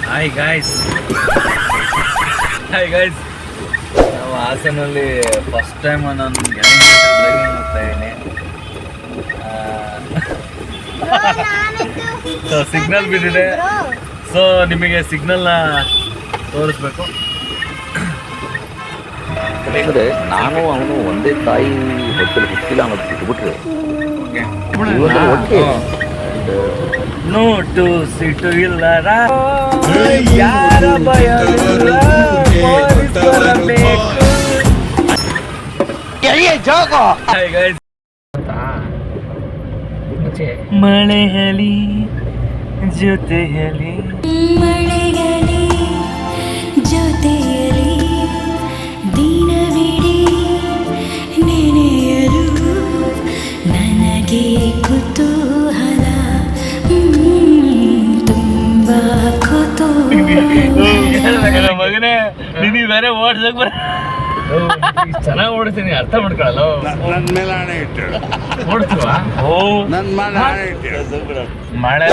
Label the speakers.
Speaker 1: Hi guys ನಾವು ಹಾಸನಲ್ಲಿ first time ನಾನು driving ಮಾಡ್ತಾ ಇದ್ದೀನಿ. ಸೊ ಸಿಗ್ನಲ್ ಬಿದ್ದಿದೆ, ಸೊ ನಿಮಗೆ ಸಿಗ್ನಲ್ನ ತೋರಿಸ್ಬೇಕು.
Speaker 2: ಅಂದರೆ ನಾನು ಅವನು ಒಂದೇ ತಾಯಿ ಹೊಟ್ಟೆಲಿ ಹುಟ್ಟಿಲ್ಲ ಅನ್ನೋದು ಬಿಟ್ಬಿಟ್ರೆ
Speaker 1: ನೋಟು ಸಿಟು ಇಲ್ಲ ಯಾರ ಭಯ ಮಳೆಯಲಿ ಜೊತೆಯಲಿ
Speaker 3: ಮಳೆಯಲಿ ಜೊತೆಯಲಿ ದಿನವಿಡೀ ನೆನೆಯಲು ನನಗೆ ಕುತೂಹಲ ತುಂಬಾ ಕುತೂಹಲ.
Speaker 1: ಮಗನೇ ನೀನು ಬೇರೆ ಓಡ್ಸಕ್ ಬರ ಚೆನ್ನಾಗಿ ಓಡಿಸ್ತೀನಿ, ಅರ್ಥ ಮಾಡ್ಕೊಳಲ್ಲ.
Speaker 4: ನನ್ನ ಮೇಲೆ ಹಣೆ ಇಟ್ಟು
Speaker 1: ಓಡಿಸುವ
Speaker 4: ನನ್ನ ಮೇಲೆ ಹಣೆ ಇಟ್ಟು
Speaker 1: ಮಳೆ